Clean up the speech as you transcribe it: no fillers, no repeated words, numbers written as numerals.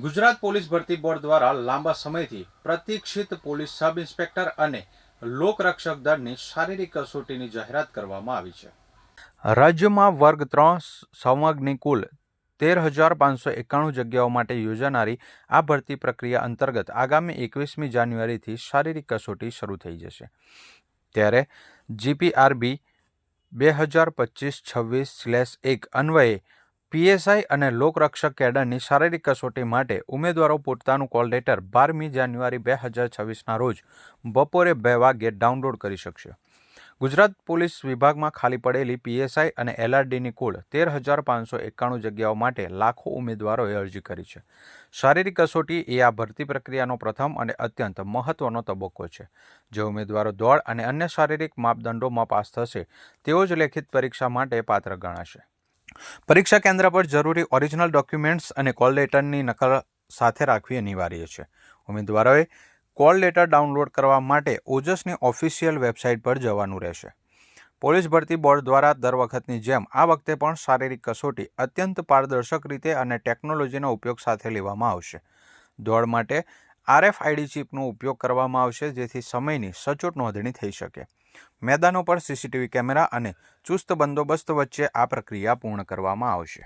Gujarat police ભરતી board દ્વારા લાંબા સમયથી પ્રતીક્ષિત પોલીસ સબ ઇન્સ્પેક્ટર અને લોકરક્ષક દળની શારીરિક કસોટીની જાહેરાત કરવામાં આવી છે. રાજ્યમાં વર્ગ 3 સંવર્ગની કુલ 13,591 જગ્યાઓ માટે યોજાનારી આ ભરતી પ્રક્રિયા અંતર્ગત આગામી 21મી જાન્યુઆરીથી શારીરિક કસોટી શરૂ થઈ જશે. ત્યારે જીપીઆરબી 2025-26/1 અન્વયે પીએસઆઈ અને લોકરક્ષક કેડરની શારીરિક કસોટી માટે ઉમેદવારો પોતાનું કોલ લેટર 12મી જાન્યુઆરી 2026ના રોજ બપોરે 2 વાગ્યે ડાઉનલોડ કરી શકશે. ગુજરાત પોલીસ વિભાગમાં ખાલી પડેલી પીએસઆઈ અને એલઆરડીની કુલ 13,591 જગ્યાઓ માટે લાખો ઉમેદવારોએ અરજી કરી છે. શારીરિક કસોટી એ આ ભરતી પ્રક્રિયાનો પ્રથમ અને અત્યંત મહત્વનો તબક્કો છે. જે ઉમેદવારો દોડ અને અન્ય શારીરિક માપદંડોમાં પાસ થશે તેઓ જ લેખિત પરીક્ષા માટે પાત્ર ગણાશે. પરીક્ષા કેન્દ્ર પર જરૂરી ઓરિજિનલ ડોક્યુમેન્ટ્સ અને કોલ લેટરની નકલ સાથે રાખવી અનિવાર્ય છે. ઉમેદવારોએ કોલ લેટર ડાઉનલોડ કરવા માટે ઓજસની ઓફિશિયલ વેબસાઇટ પર જવાનું રહેશે. પોલીસ ભરતી બોર્ડ દ્વારા દર વખતની જેમ આ વખતે પણ શારીરિક કસોટી અત્યંત પારદર્શક રીતે અને ટેકનોલોજીના ઉપયોગ સાથે લેવામાં આવશે. દોડ માટે RFID ચિપનો ઉપયોગ કરવામાં આવશે, જેથી સમયની સચોટ નોંધણી થઈ શકે. મેદાનો પર CCTV કેમેરા અને ચુસ્ત બંદોબસ્ત વચ્ચે આ પ્રક્રિયા પૂર્ણ કરવામાં આવશે.